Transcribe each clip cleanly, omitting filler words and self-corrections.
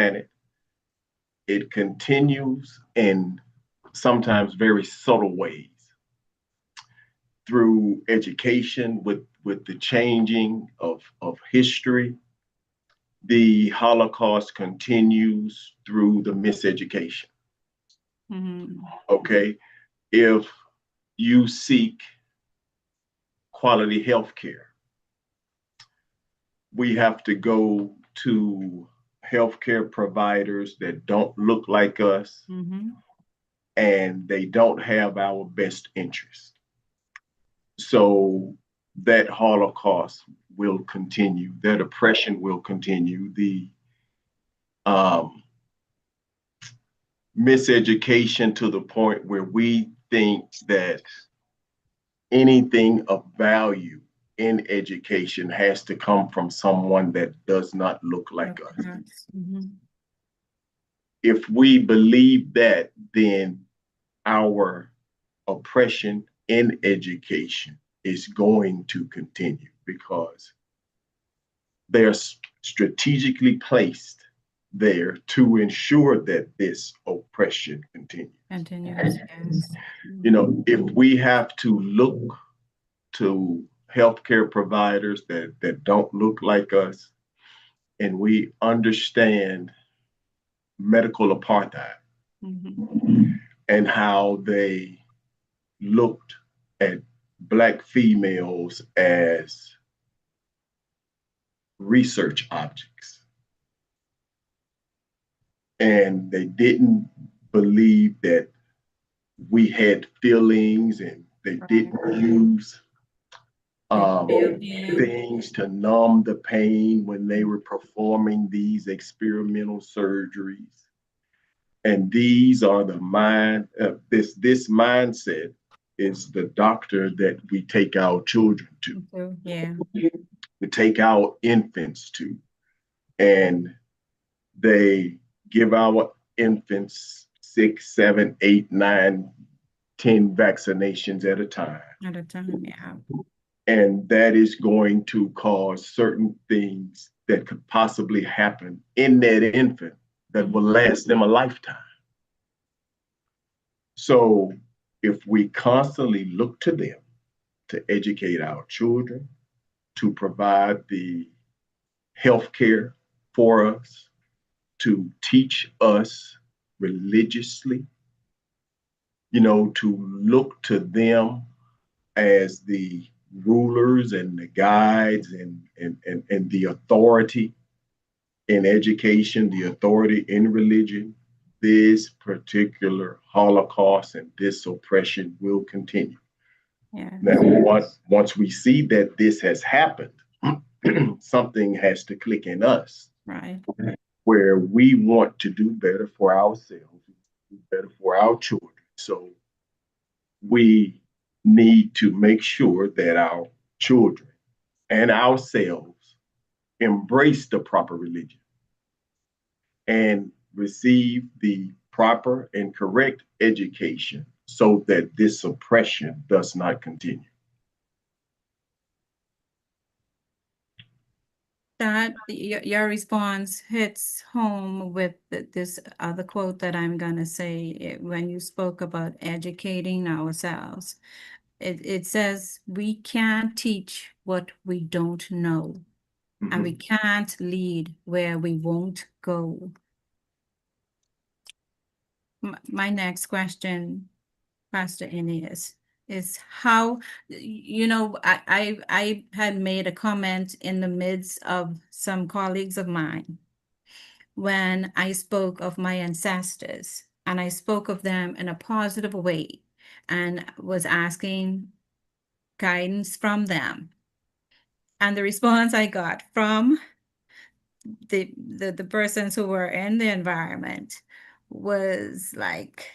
planet. It continues in sometimes very subtle ways through education with the changing of history. The Holocaust continues through the miseducation. Okay. If you seek quality health care, we have to go to healthcare providers that don't look like us and they don't have our best interest. So that Holocaust will continue, that oppression will continue, the miseducation to the point where we think that anything of value in education has to come from someone that does not look like us. If we believe that, then our oppression in education is going to continue because they're strategically placed there to ensure that this oppression continues. Yes. You know, if we have to look to healthcare providers that don't look like us, and we understand medical apartheid and how they looked at Black females as research objects. And they didn't believe that we had feelings, and they didn't use things to numb the pain when they were performing these experimental surgeries. And these are the this mindset is the doctor that we take our children to. We take our infants to. And they give our infants 6, 7, 8, 9, 10 vaccinations at a time. And that is going to cause certain things that could possibly happen in that infant that will last them a lifetime. So if we constantly look to them to educate our children, to provide the health care for us, to teach us religiously, you know, to look to them as the rulers and the guides and the authority in education, the authority in religion, this particular Holocaust and this oppression will continue. Now, once we see that this has happened, something has to click in us, where we want to do better for ourselves, do better for our children. So we need to make sure that our children and ourselves embrace the proper religion and receive the proper and correct education so that this oppression does not continue. That your response hits home with this other quote that I'm going to say when you spoke about educating ourselves. It says, we can't teach what we don't know, and we can't lead where we won't go. My next question, Pastor Aeneas, is how, you know, I had made a comment in the midst of some colleagues of mine when I spoke of my ancestors, and I spoke of them in a positive way and was asking guidance from them. And the response I got from the persons who were in the environment was like,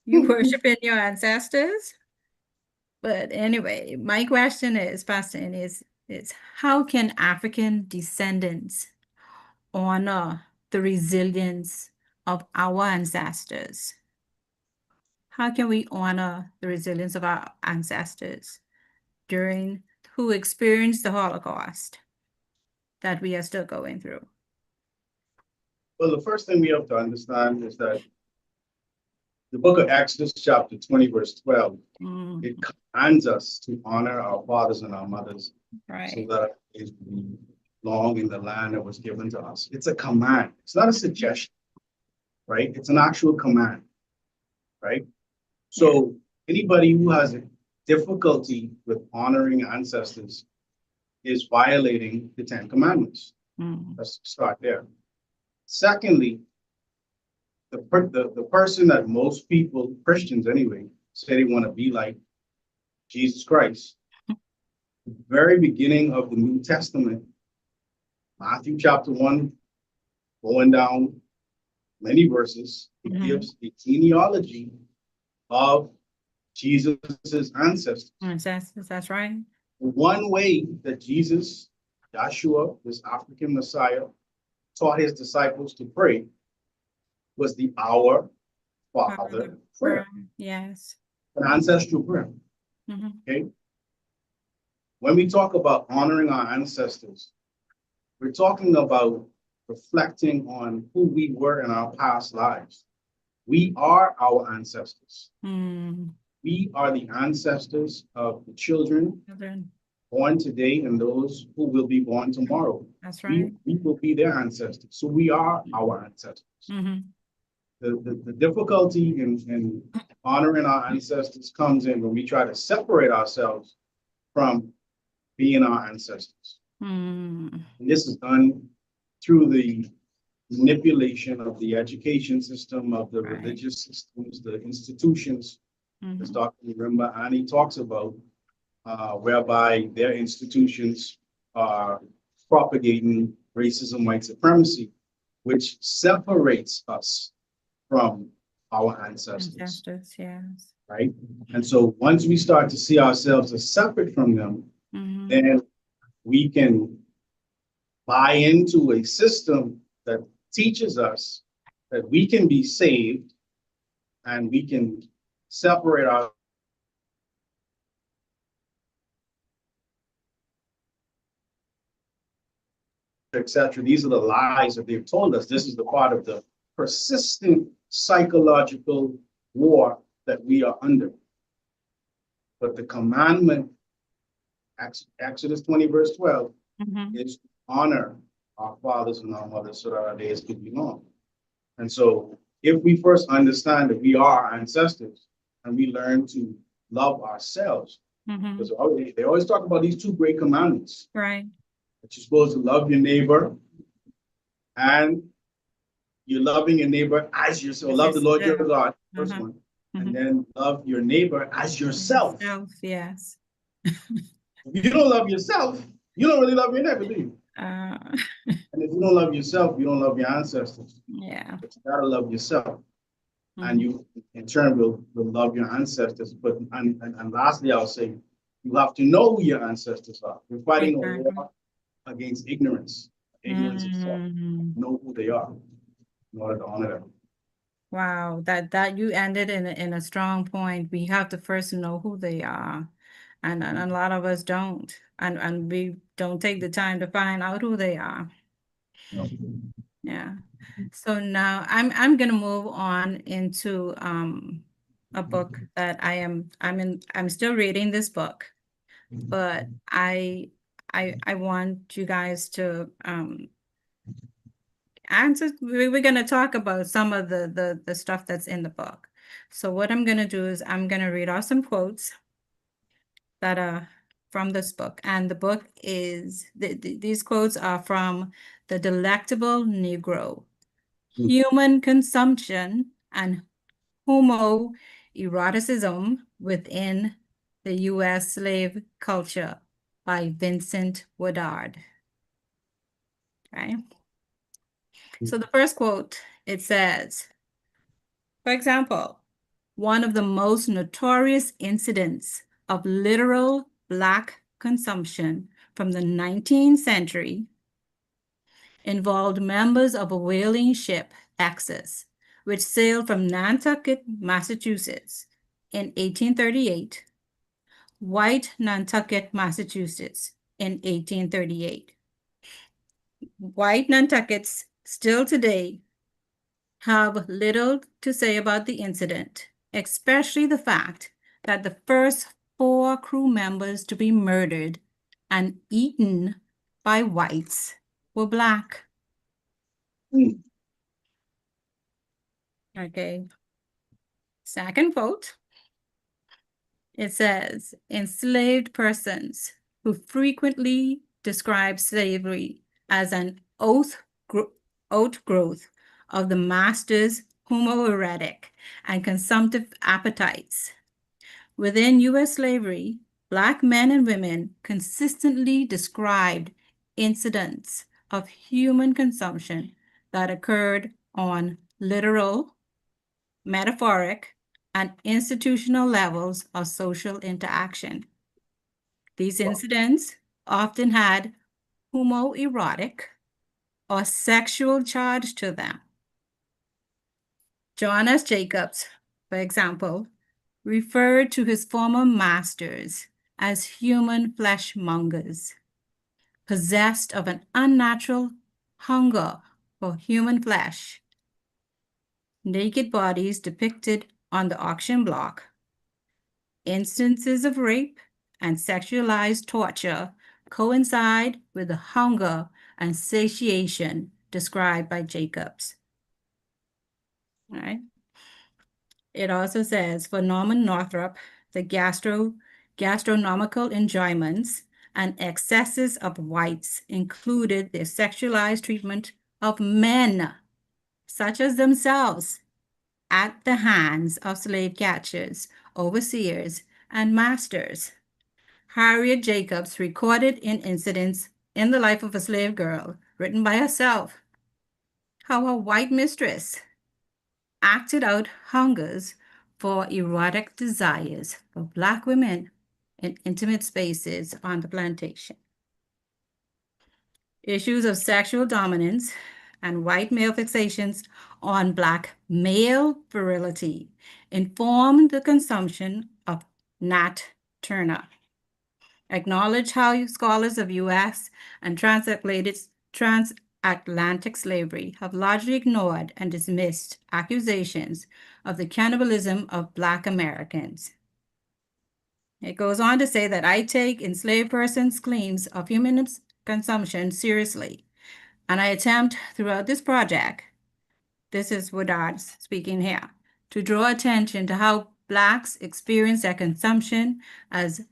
you worshiping your ancestors? But anyway, my question is, Pastor, is how can African descendants honor the resilience of our ancestors? How can we honor the resilience of our ancestors who experienced the Holocaust that we are still going through? Well, the first thing we have to understand is that the book of Exodus, chapter 20, verse 12, it Mm, commands us to honor our fathers and our mothers so right. that we belong in the land that was given to us. It's a command. It's not a suggestion, right? It's an actual command, right? Yeah. So anybody who has a difficulty with honoring ancestors is violating the Ten Commandments. Mm, Let's start there. Secondly, the person that most people, Christians anyway, say they want to be like, Jesus Christ. The very beginning of the New Testament, Matthew chapter 1, going down many verses, it mhm. gives the genealogy of Jesus's ancestors. That's right. One way that Jesus, Joshua, this African Messiah, taught his disciples to pray was the Our Father Father, prayer, yes. an ancestral prayer. Mhm. Okay. When we talk about honoring our ancestors, we're talking about reflecting on who we were in our past lives. We are our ancestors. Mm, We are the ancestors of the children children, born today and those who will be born tomorrow. that's We, right. we will be their ancestors. So we are our ancestors. Mm-hmm. The difficulty in honoring our ancestors comes in when we try to separate ourselves from being our ancestors. Mm, And this is done through the manipulation of the education system, of the right. religious systems, the institutions, as Mm-hmm. Dr. Rimba Ani talks about, whereby their institutions are propagating racism, white supremacy, which separates us from our ancestors, Ancestors, yes. right? And so once we start to see ourselves as separate from them, Mm-hmm. then we can buy into a system that teaches us that we can be saved and we can separate our etc. These are the lies that they've told us. This is the part of the persistent psychological war that we are under. But the commandment, Exodus 20, verse 12, Mm-hmm. is to honor our fathers and our mothers so that our days could be long. And so if we first understand that we are our ancestors and we learn to love ourselves, Mm-hmm. because they always talk about these two great commandments, Right. that you're supposed to love your neighbor and you're loving your neighbor as yourself. As Love the Lord your yourself. God, first Uh-huh. one, and Mm-hmm. then love your neighbor as yourself. Yourself, yes. If you don't love yourself, you don't really love your neighbor, do you? Uh, And if you don't love yourself, you don't love your ancestors. yeah. But you gotta love yourself, and Mm-hmm. you, in turn, will love your ancestors. But and lastly, I'll say, you have to know who your ancestors are. We're fighting a Exactly. war against ignorance, ignorance itself. Mm-hmm. Know who they are in order to honor them. Wow, that you ended in a strong point. We have to first know who they are. And a lot of us don't. And we don't take the time to find out who they are. You know? Yeah. So now I'm gonna move on into a book that I'm still reading this book, but I want you guys to answer. We're gonna talk about some of the stuff that's in the book. So what I'm gonna do is I'm gonna read off some quotes that are from this book. And the book is these quotes are from The Delectable Negro, Human Consumption and Homoeroticism Within the U.S. Slave Culture by Vincent Woodard. Okay. So the first quote, it says, for example, one of the most notorious incidents of literal Black consumption from the 19th century involved members of a whaling ship, Axis, which sailed from Nantucket, Massachusetts in 1838, White Nantucket, Massachusetts in 1838. White Nantuckets still today have little to say about the incident, especially the fact that the first 4 crew members to be murdered and eaten by whites were Black. Mm. Okay. Second quote. It says, enslaved persons who frequently describe slavery as an outgrowth of the master's homoerotic and consumptive appetites. Within U.S. slavery, Black men and women consistently described incidents of human consumption that occurred on literal, metaphoric, and institutional levels of social interaction. These incidents often had homoerotic or sexual charge to them. John S. Jacobs, for example, referred to his former masters as human fleshmongers, possessed of an unnatural hunger for human flesh. Naked bodies depicted on the auction block, instances of rape and sexualized torture coincide with the hunger and satiation described by Jacobs. All right. It also says for Norman Northrop, the gastronomical enjoyments and excesses of whites included their sexualized treatment of men, such as themselves, at the hands of slave catchers, overseers, and masters. Harriet Jacobs recorded in incidents in the life of a slave girl, written by herself, how a white mistress acted out hungers for erotic desires for Black women in intimate spaces on the plantation. Issues of sexual dominance and white male fixations on Black male virility informed the consumption of Nat Turner. Acknowledge how scholars of U.S. and transatlantic slavery have largely ignored and dismissed accusations of the cannibalism of Black Americans. It goes on to say that I take enslaved persons' claims of human consumption seriously, and I attempt throughout this project, this is Woodard speaking here, to draw attention to how Blacks experience their consumption as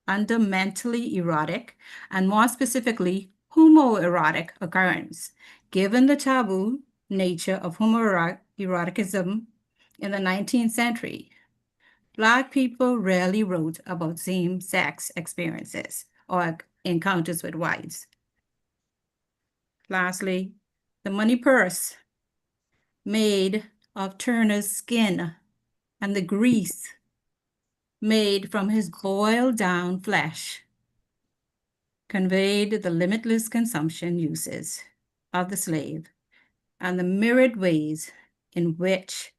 fundamentally erotic, and more specifically, homoerotic occurrence, given the taboo nature of homoeroticism in the 19th century. Black people rarely wrote about same-sex experiences or encounters with whites. Lastly, the money purse made of Turner's skin and the grease made from his boiled down flesh conveyed the limitless consumption uses of the slave and the myriad ways in which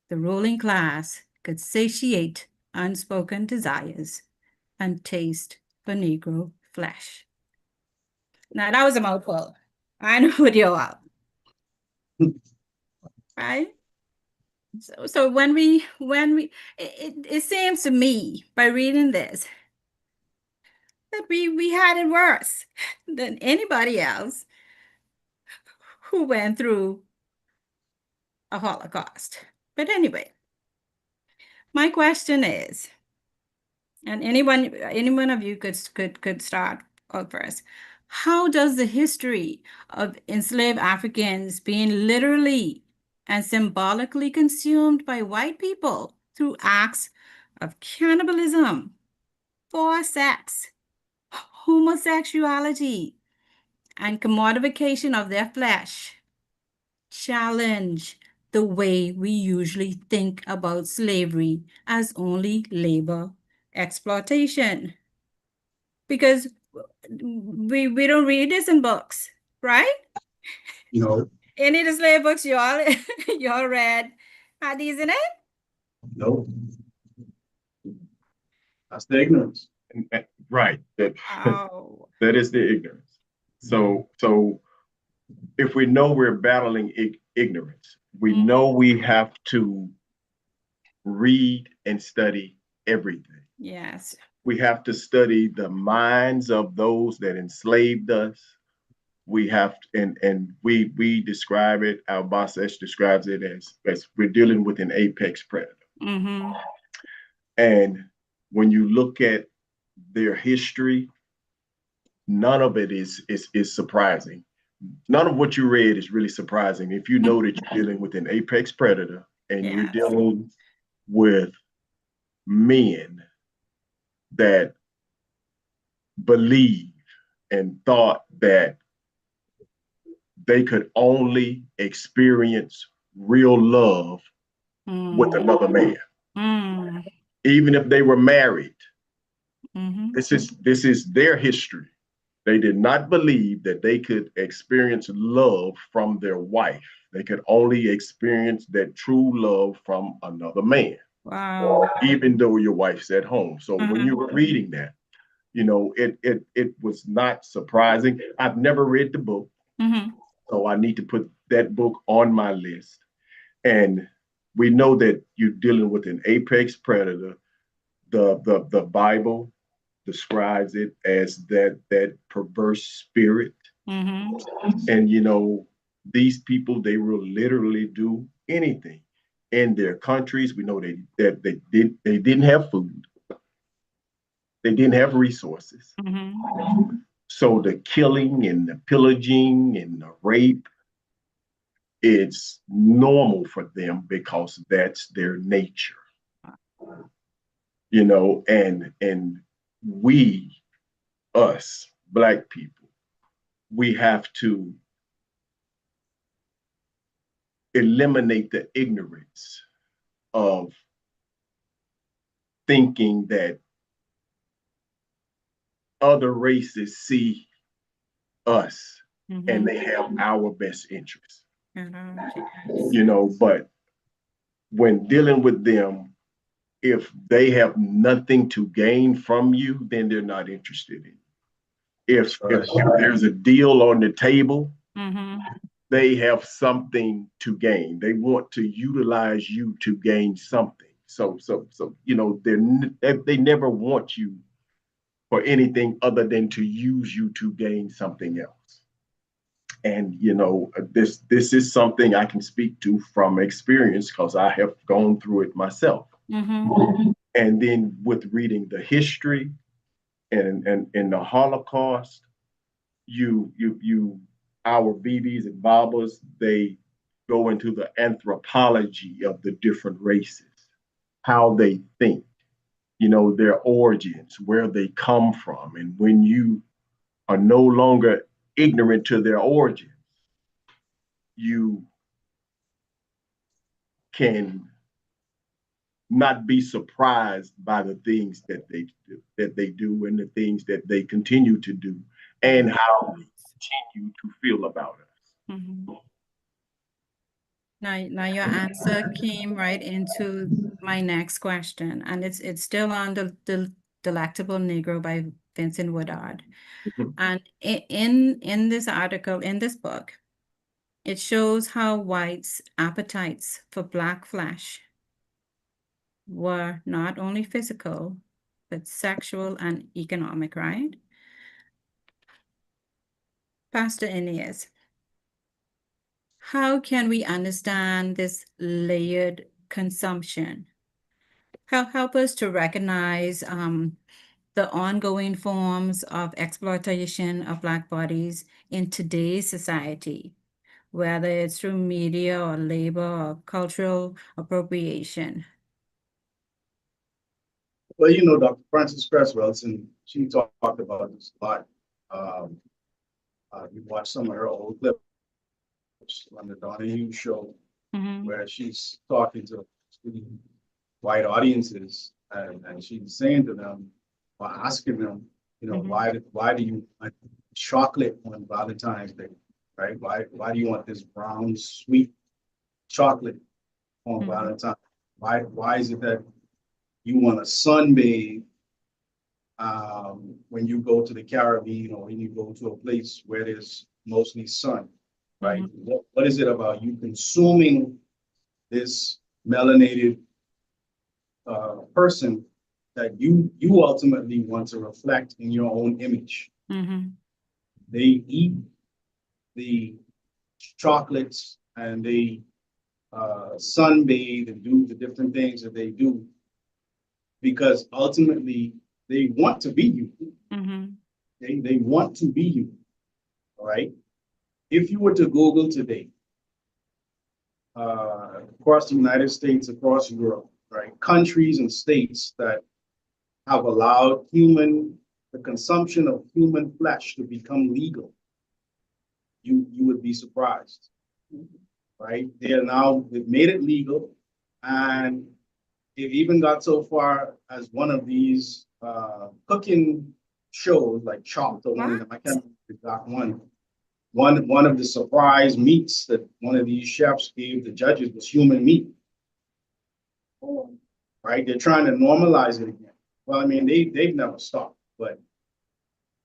the ruling class could satiate unspoken desires and taste for Negro flesh. Now that was a mouthful. I know what you're all, right? So when it seems to me by reading this that we had it worse than anybody else who went through a Holocaust. But anyway, my question is, and anyone of you could start out first. How does the history of enslaved Africans being literally and symbolically consumed by white people through acts of cannibalism, forced sex, homosexuality, and commodification of their flesh challenge the way we usually think about slavery as only labor exploitation? Because we don't read this in books, right? No, Any of the slave books y'all y'all read had these in it? no. That's the ignorance. Right. Oh, That is the ignorance. So if we know we're battling ignorance, we Mhm. know we have to read and study everything. Yes. We have to study the minds of those that enslaved us. We have and we describe it. Our boss describes it as we're dealing with an apex predator. Mm-hmm. And when you look at their history, none of it is surprising. None of what you read is really surprising if you know that you're dealing with an apex predator and you're Yes. dealing with men that believe and thought that they could only experience real love with Mm. another man, Mm. even if they were married. Mm-hmm. This is their history. They did not believe that they could experience love from their wife. They could only experience that true love from another man, Wow. even though your wife's at home. So when Mm-hmm. you were reading that, it was not surprising. I've never read the book, Mm-hmm. so I need to put that book on my list. And we know that you're dealing with an apex predator. The Bible describes it as that perverse spirit. Mm-hmm. And these people, they will literally do anything. In their countries, we know that they didn't have food, they didn't have resources. Mm-hmm. So the killing and the pillaging and the rape, it's normal for them because that's their nature. And we, us Black people, we have to eliminate the ignorance of thinking that other races see us and Mm-hmm. they have our best interests. Yes. But when dealing with them, if they have nothing to gain from you, then they're not interested in you. If there's a deal on the table, Mm-hmm. they have something to gain. They want to utilize you to gain something. So they never want you for anything other than to use you to gain something else. And this is something I can speak to from experience because I have gone through it myself. Mm-hmm. And then with reading the history and the Holocaust, you our BBs and Babas, they go into the anthropology of the different races, how they think, their origins, where they come from. And when you are no longer ignorant to their origins, you can not be surprised by the things that they do and the things that they continue to do and how they continue to feel about us. Mm-hmm. Now your answer came right into my next question, and it's still on the Delectable Negro by Vincent Woodard. And in this article, in this book, it shows how whites' appetites for black flesh were not only physical, but sexual and economic, right? Pastor Aeneas, how can we understand this layered consumption? Help us to recognize the ongoing forms of exploitation of Black bodies in today's society, whether it's through media or labor or cultural appropriation. Well, Dr. Frances Cress Wilson, she talked about this a lot. Um, you watch some of her old clips on the Donahue show, Mm-hmm. where she's talking to white audiences, and she's saying to them, or asking them, Mm-hmm. why do you want chocolate on Valentine's Day, right? Why do you want this brown sweet chocolate on Mm-hmm. Valentine's? Why is it that you want to sunbathe when you go to the Caribbean or when you go to a place where there's mostly sun? right? What is it about you consuming this melanated person that you ultimately want to reflect in your own image? Mm-hmm. They eat the chocolates and they sunbathe and do the different things that they do because ultimately they want to be you. Mm-hmm. They want to be you. All right. If you were to Google today, across the United States, across Europe, right, countries and states that have allowed the consumption of human flesh to become legal, you would be surprised, right? They've made it legal, and they've even got so far as one of these cooking shows like Chopped or one of them. I can't remember the exact one. One of the surprise meats that one of these chefs gave the judges was human meat. Right? They're trying to normalize it again. Well, I mean, they've never stopped, but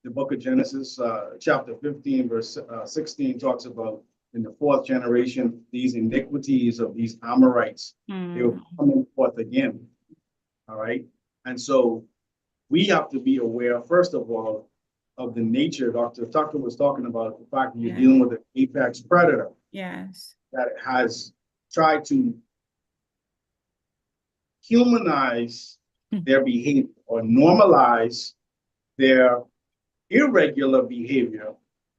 the book of Genesis, chapter 15, verse 16 talks about in the fourth generation, these iniquities of these Amorites, they were coming forth again. All right. And so we have to be aware, first of all, of the nature. Dr. Tucker was talking about the fact that you're dealing with an apex predator. Yes. That has tried to humanize their behavior or normalize their irregular behavior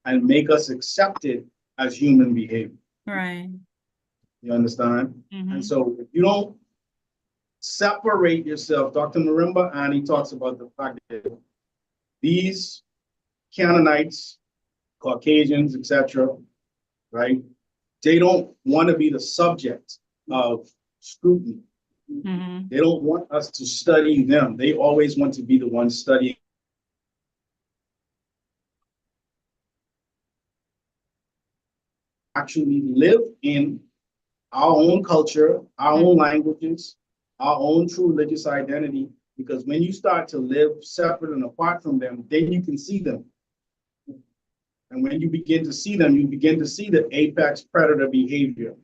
and make us accept it as human behavior. Right. You understand? Mm-hmm. And so if you don't separate yourself, Dr. Marimba Annie talks about the fact that these Canaanites, Caucasians, etc., right? They don't want to be the subject of scrutiny. Mm-hmm. They don't want us to study them. They always want to be the ones studying. Actually live in our own culture, our own languages, our own true religious identity. Because when you start to live separate and apart from them, then you can see them. And when you begin to see them, you begin to see the apex predator behavior.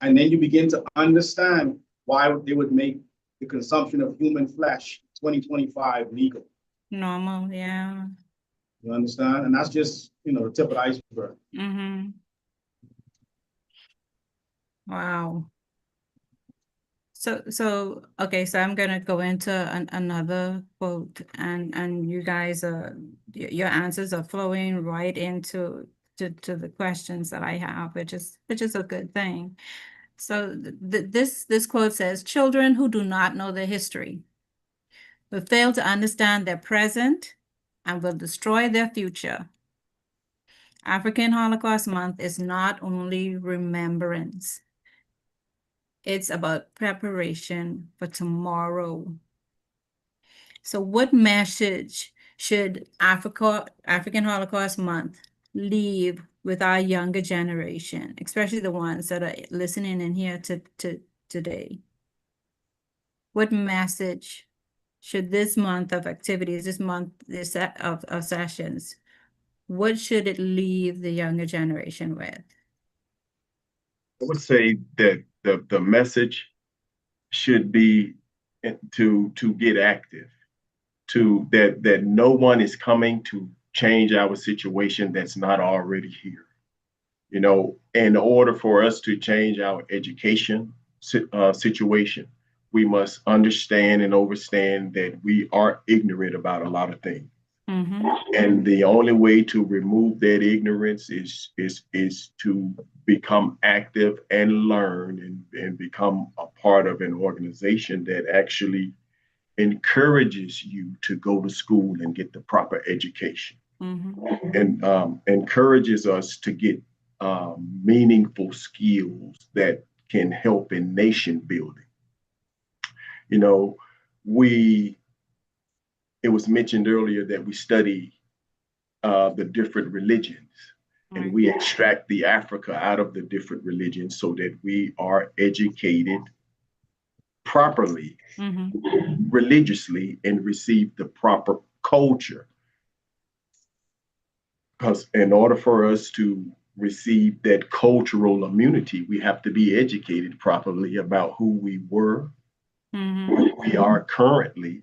And then you begin to understand why they would make the consumption of human flesh 2025 legal. Normal, yeah. You understand? And that's just, the tip of the iceberg. Mm-hmm. Wow. So okay, so I'm gonna go into another quote, and you guys your answers are flowing right into to the questions that I have, which is a good thing. So this quote says, "Children who do not know their history will fail to understand their present and will destroy their future. African Holocaust Month is not only remembrance, it's about preparation for tomorrow." So what message should African Holocaust Month leave with our younger generation, especially the ones that are listening in here to today? What message should this month of activities, this set of sessions, what should it leave the younger generation with? I would say that the message should be to get active, to that no one is coming to change our situation that's not already here. In order for us to change our education situation, we must understand and understand that we are ignorant about a lot of things. Mm-hmm. And the only way to remove that ignorance is to become active and learn and become a part of an organization that actually encourages you to go to school and get the proper education, and encourages us to get meaningful skills that can help in nation building. You know, we it was mentioned earlier that we study the different religions, and we extract the Africa out of the different religions so that we are educated properly, religiously, and receive the proper culture. Because in order for us to receive that cultural immunity, we have to be educated properly about who we were, who we are currently,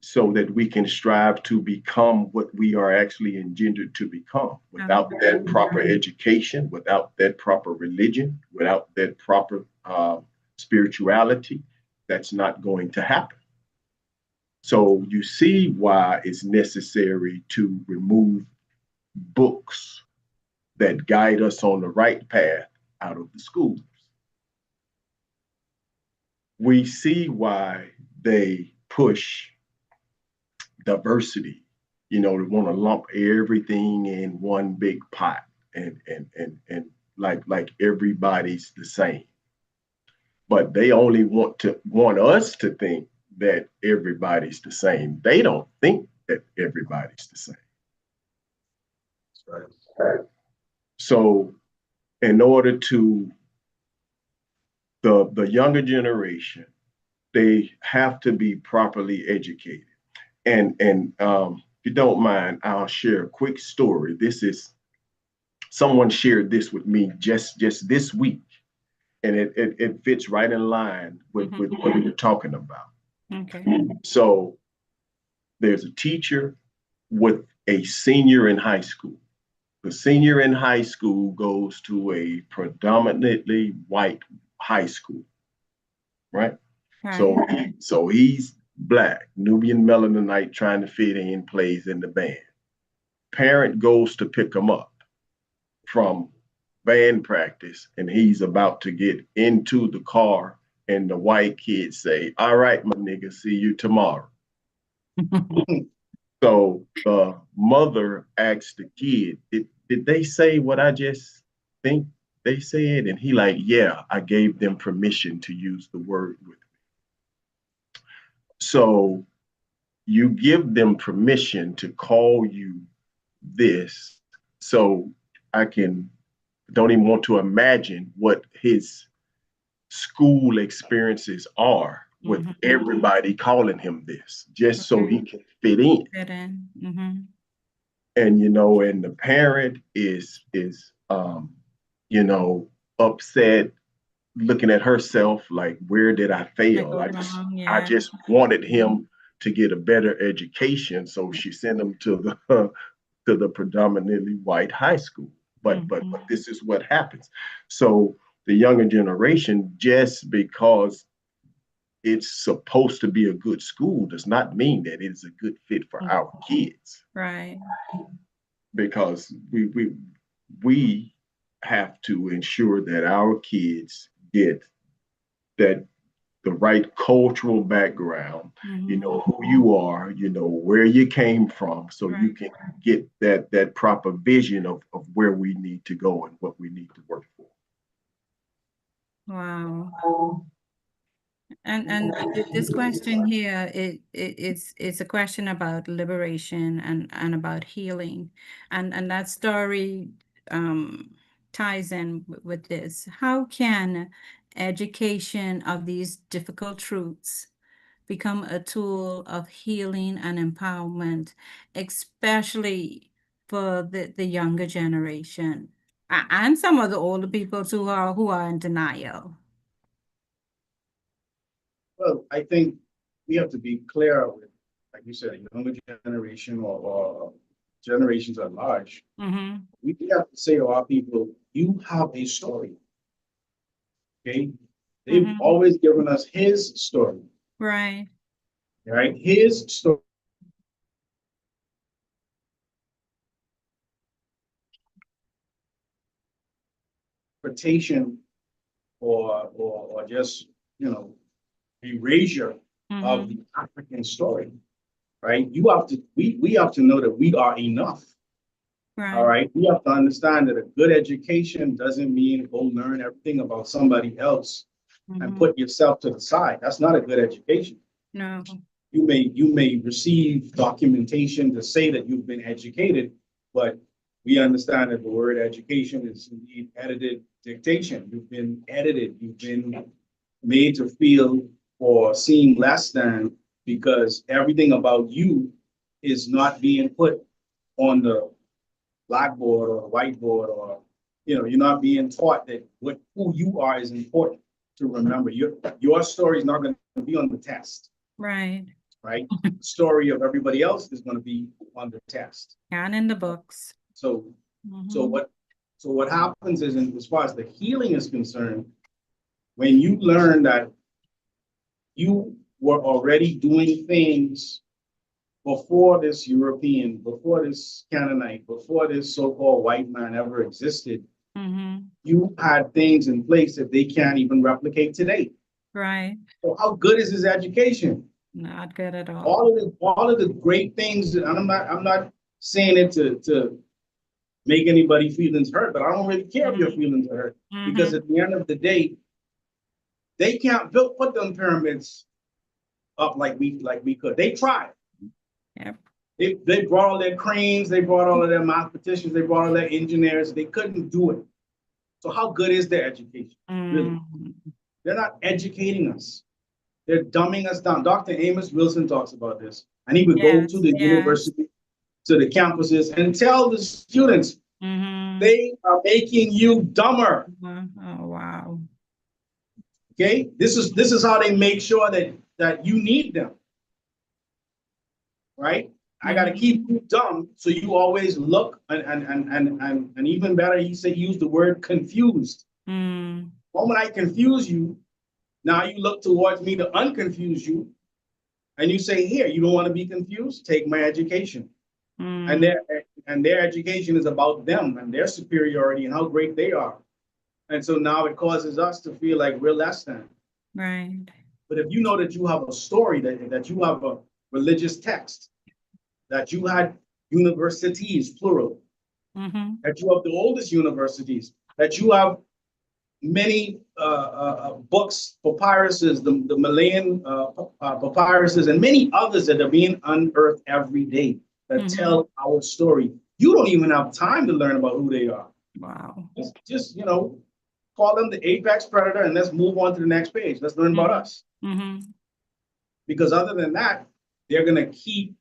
so that we can strive to become what we are actually engendered to become. Without that proper education, without that proper religion, without that proper spirituality, that's not going to happen. So you see why it's necessary to remove books that guide us on the right path out of the schools. We see why they push diversity, they want to lump everything in one big pot and like everybody's the same. But they only want us to think that everybody's the same. They don't think that everybody's the same. Right. So in order to the younger generation, they have to be properly educated. And if you don't mind, I'll share a quick story. This is someone shared this with me just this week, and it fits right in line with what we were talking about. Okay. So there's a teacher with a senior in high school. The senior in high school goes to a predominantly white high school, right? Right. So he's Black, Nubian Melanonite, trying to fit in, plays in the band. Parent goes to pick him up from band practice, and he's about to get into the car, and the white kids say, "All right, my nigga, see you tomorrow." So the mother asks the kid, did they say what I just think they said? And he like, yeah, I gave them permission to use the word with me. So you give them permission to call you this. So I don't even want to imagine what his school experiences are with everybody calling him this, just so he can fit in. And and the parent is upset, looking at herself like, where did I fail? I just wanted him to get a better education, so she sent him to the predominantly white high school. But this is what happens. So the younger generation, just because it's supposed to be a good school, does not mean that it's a good fit for our kids. Right. Because we have to ensure that our kids get that the right cultural background, who you are, where you came from, so you can get that proper vision of where we need to go and what we need to work for. Wow. And this question here, it's a question about liberation and about healing, and that story ties in with this. How can education of these difficult truths become a tool of healing and empowerment, especially for the younger generation and some of the older people who are in denial? Well, I think we have to be clear with, like you said, younger generation or generations at large. We have to say to our people, you have a story. Okay? They've always given us his story. Right. Right? His story. Interpretation or just, erasure of the African story. Right? We have to know that we are enough. Right. All right. We have to understand that a good education doesn't mean go learn everything about somebody else and put yourself to the side. That's not a good education. No. You may receive documentation to say that you've been educated, but we understand that the word education is indeed edited dictation. You've been edited. You've been made to feel or seem less than because everything about you is not being put on the blackboard or whiteboard or you're not being taught that who you are is important to remember. Your story is not going to be on the test, Right. right? The story of everybody else is going to be on the test. And in the books. So, so Mhm. what happens is, as far as the healing is concerned, when you learn that you were already doing things before this European, before this Canaanite, before this so-called white man ever existed, Mhm. you had things in place that they can't even replicate today. Right. So how good is his education? Not good at all. All of the great things, and I'm not saying it to make anybody feelings hurt, but I don't really care if your feelings are hurt, because at the end of the day, they can't put them pyramids up like we could. They tried. Yep. They brought all their cranes, they brought all of their mathematicians, they brought all their engineers. They couldn't do it. So how good is their education? Really? Mhm. They're not educating us. They're dumbing us down. Dr. Amos Wilson talks about this. And he would go to Yes. the Yes. university, to the campuses, and tell the students, Mhm. they are making you dumber. Oh, wow. Okay? This is how they make sure that you need them. Right? I got to keep you dumb so you always look and even better, he said use the word confused. Mm. The moment I confuse you, now you look towards me to unconfuse you, and you say, here, you don't want to be confused? Take my education. And Mm. their education is about them and their superiority and how great they are. And so now it causes us to feel like we're less than. Right. But if you know that you have a story, that you have a religious text, that you had universities, plural, Mm-hmm. that you have the oldest universities, that you have many books, papyruses, the Malayan papyruses, and many others that are being unearthed every day that Mm-hmm. tell our story. You don't even have time to learn about who they are. Wow. Just call them the apex predator and let's move on to the next page. Let's learn about us. Mm-hmm. Because other than that, they're going to keep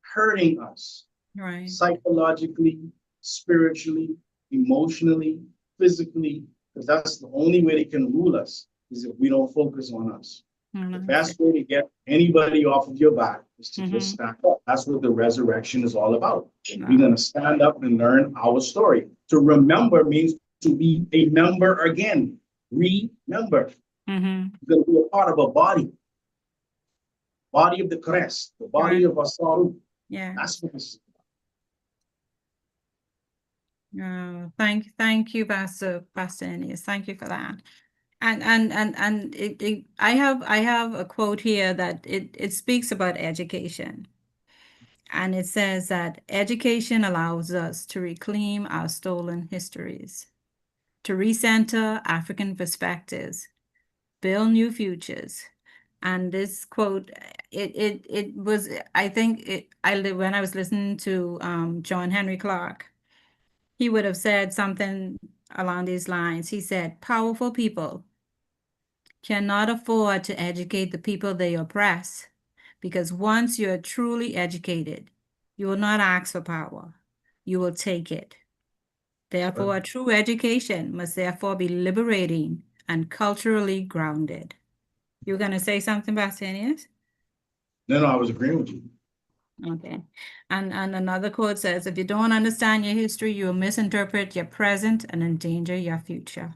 hurting us. Right. Psychologically, spiritually, emotionally, physically, because that's the only way they can rule us, is if we don't focus on us. The best way to get anybody off of your back is to just stand up. That's what the resurrection is all about. We're going to stand up and learn our story. To remember means to be a member again. Remember. Mm-hmm. You're going to be a part of a body of the crest, the body Right. of Asaru. Yeah. That's what it's. Thank you, Pastor Ennis. Thank you for that. And I have a quote here that it speaks about education. And it says that education allows us to reclaim our stolen histories, to recenter African perspectives, build new futures. And this quote, it was, I think when I was listening to John Henry Clark, he would have said something along these lines. He said, powerful people cannot afford to educate the people they oppress, because once you're truly educated, you will not ask for power, you will take it. Therefore, a true education must therefore be liberating and culturally grounded. You were going to say something, Bastinius? No, I was agreeing with you. Okay. And another quote says, if you don't understand your history, you will misinterpret your present and endanger your future.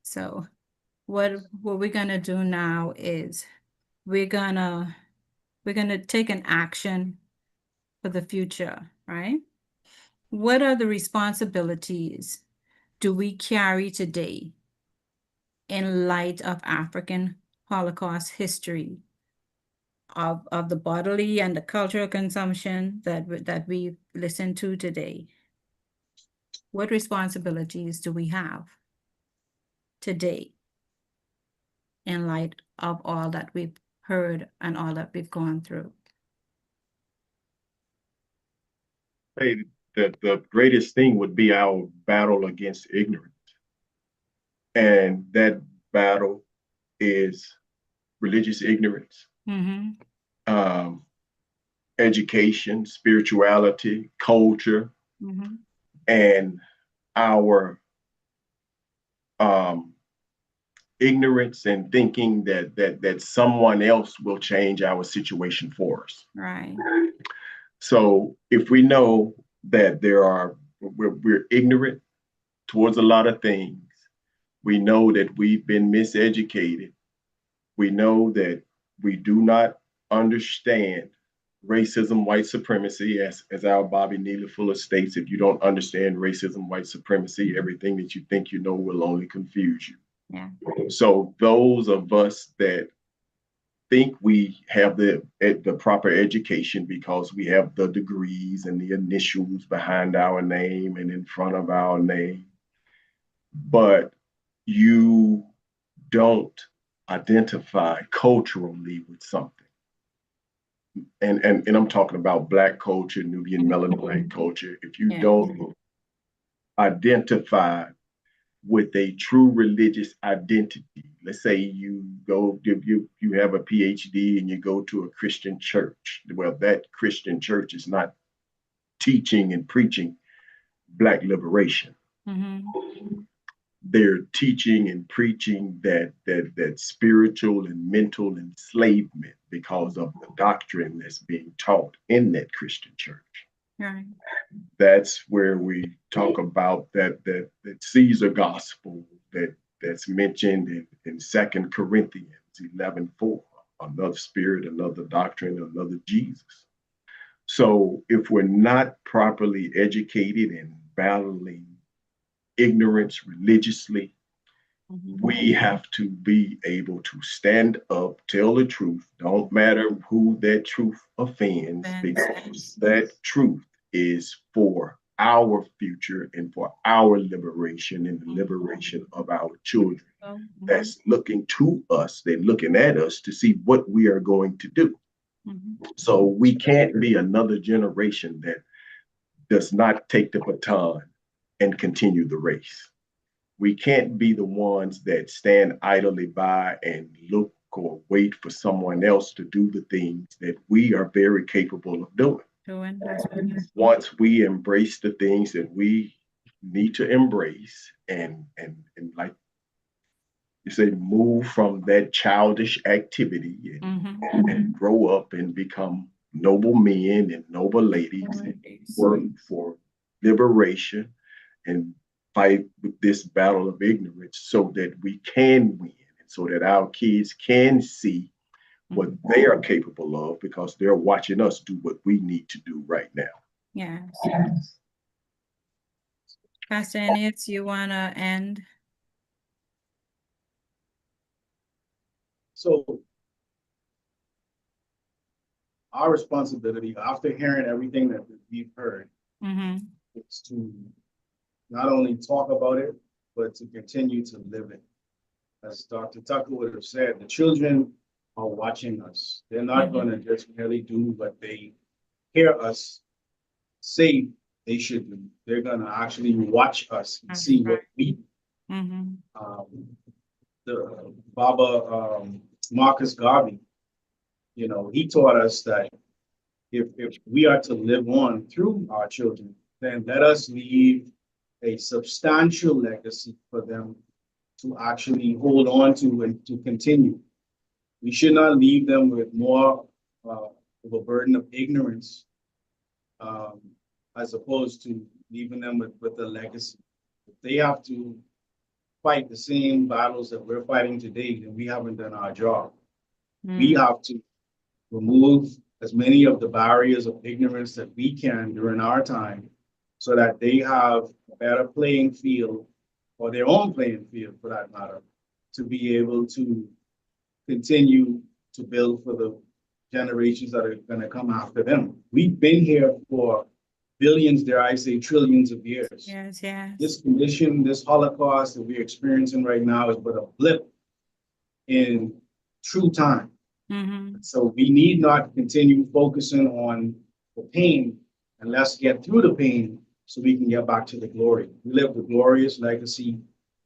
So what we're gonna do now is we're gonna take an action for the future, right? What are the responsibilities do we carry today in light of African Holocaust history, of the bodily and the cultural consumption that we listen to today? What responsibilities do we have today in light of all that we've heard and all that we've gone through? Hey, the greatest thing would be our battle against ignorance. And that battle is religious ignorance, Mm-hmm. um, education, spirituality, culture, Mm-hmm. and our um, ignorance and thinking that someone else will change our situation for us. Right. So if we know that we're ignorant towards a lot of things, we know that we've been miseducated. We know that we do not understand racism, white supremacy, as our Bobby Neely Fuller states. If you don't understand racism, white supremacy, everything that you think you know will only confuse you. Yeah. So those of us that think we have the proper education because we have the degrees and the initials behind our name and in front of our name, but you don't identify culturally with something. And I'm talking about Black culture, Nubian Melanin culture. If you don't identify with a true religious identity, let's say you have a PhD and you go to a Christian church. Well, that Christian church is not teaching and preaching Black liberation. Mm-hmm. They're teaching and preaching that spiritual and mental enslavement because of the doctrine that's being taught in that Christian church. Right. That's where we talk about that Caesar gospel that's mentioned in 2 Corinthians 11:4. Another spirit, another doctrine, another Jesus. So if we're not properly educated and battling ignorance religiously, we have to be able to stand up, tell the truth. Don't matter who that truth offends, because that truth is for our future and for our liberation and the liberation of our children. That's looking to us, they're looking at us to see what we are going to do. So we can't be another generation that does not take the baton and continue the race. We can't be the ones that stand idly by and look or wait for someone else to do the things that we are very capable of doing. Once we embrace the things that we need to embrace and like you say, move from that childish activity and grow up and become noble men and noble ladies and work for liberation and fight with this battle of ignorance so that we can win and so that our kids can see what they are capable of because they're watching us do what we need to do right now. Yes. Pastor Ennis, you want to end? So our responsibility after hearing everything that we've heard is to not only talk about it, but to continue to live it. As Dr. Tucker would have said, the children are watching us. They're not going to just merely do what they hear us say they should do. They're going to actually watch us and see what we do. The Baba Marcus Garvey, he taught us that if we are to live on through our children, then let us leave a substantial legacy for them to actually hold on to and to continue. We should not leave them with more of a burden of ignorance as opposed to leaving them with a legacy. If they have to fight the same battles that we're fighting today, then we haven't done our job. We have to remove as many of the barriers of ignorance that we can during our time so that they have a better playing field, or their own playing field for that matter, to be able to continue to build for the generations that are going to come after them. We've been here for billions, dare I say, trillions of years. Yes. This condition, this Holocaust that we're experiencing right now is but a blip in true time. So we need not continue focusing on the pain, and let's get through the pain so we can get back to the glory. We live the glorious legacy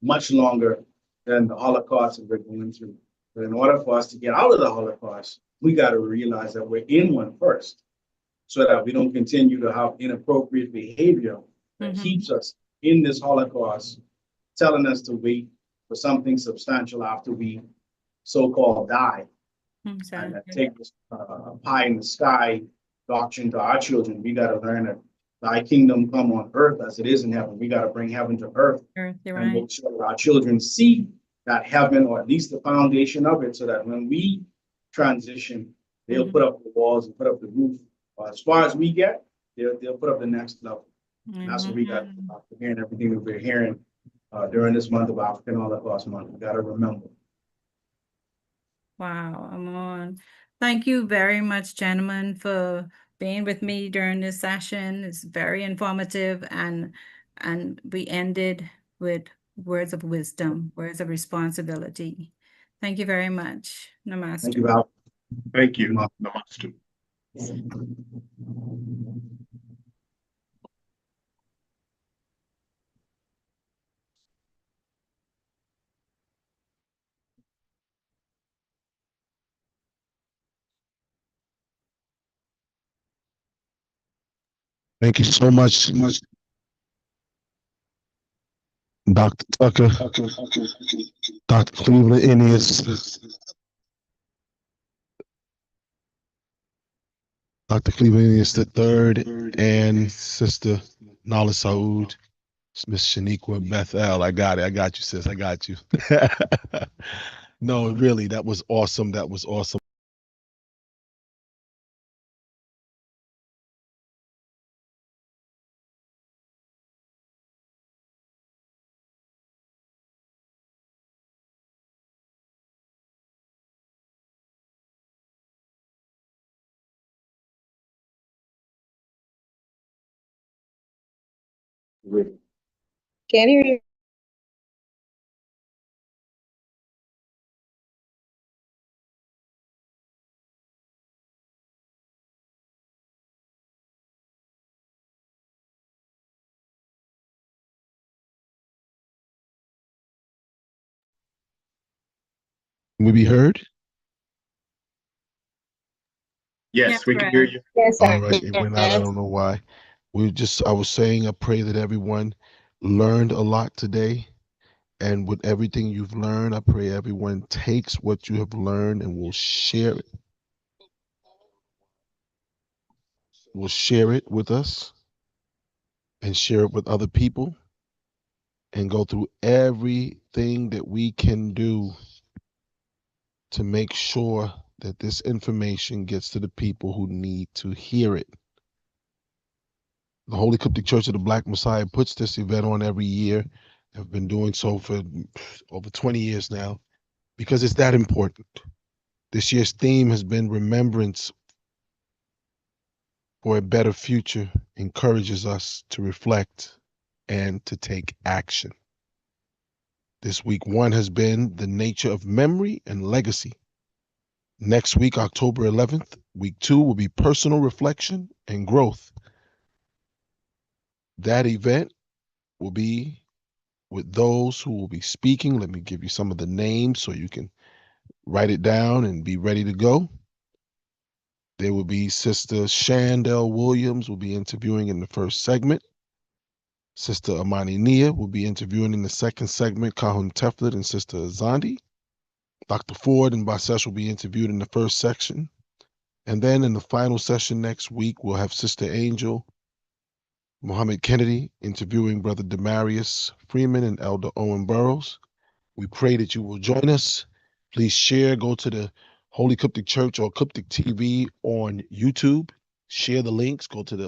much longer than the Holocaust that we're going through. But in order for us to get out of the Holocaust, we got to realize that we're in one first, so that we don't continue to have inappropriate behavior that Mhm. keeps us in this Holocaust, telling us to wait for something substantial after we so-called die, and that Exactly. take this pie in the sky doctrine to our children. We got to learn that thy kingdom come on earth as it is in heaven. We got to bring heaven to earth You're and right. make sure that our children see that heaven, or at least the foundation of it, so that when we transition, they'll Mhm. put up the walls and put up the roof. As far as we get, they'll put up the next level. And that's what we got Amen. after hearing everything that we're hearing during this month of African Holocaust Month. We got to remember. Wow, Amon. Thank you very much, gentlemen, for being with me during this session. It's very informative, and we ended with words of wisdom, words of responsibility. Thank you very much. Thank Namaste. you, Val. Thank you. Namaste. Thank you so much, Dr. Tucker, Dr. Cleveland Ennis, Dr. Cleveland Ennis the third, and Sister Nala Saud, Miss Shaniqua Bethel. I got it. I got you, sis. I got you. No, really, that was awesome. That was awesome. Can you hear? Can we be heard? Yes, Yes, we can hear Brad. you. Yes, All sir. right, it went out. I don't know why. I was saying, I pray that everyone learned a lot today. And with everything you've learned, I pray everyone takes what you have learned and will share it with us and share it with other people and go through everything that we can do to make sure that this information gets to the people who need to hear it. The Holy Coptic Church of the Black Messiah puts this event on every year. Have been doing so for over 20 years now because it's that important. This year's theme has been Remembrance for a Better Future, encourages us to reflect and to take action. This week one has been the nature of memory and legacy. Next week, October 11th, week two will be personal reflection and growth. That event will be with those who will be speaking. Let me give you some of the names so you can write it down and be ready to go. There will be Sister Shandell Williams will be interviewing in the first segment. Sister Amani Nia will be interviewing in the second segment, Kahun Teflet and Sister Azandi. Dr. Ford and Basesh will be interviewed in the first section. And then in the final session next week, we'll have Sister Angel Muhammad Kennedy interviewing Brother Demarius Freeman and Elder Owen Burrows. We pray that you will join us. Please share, go to the Holy Coptic Church or Coptic TV on YouTube. Share the links, go to the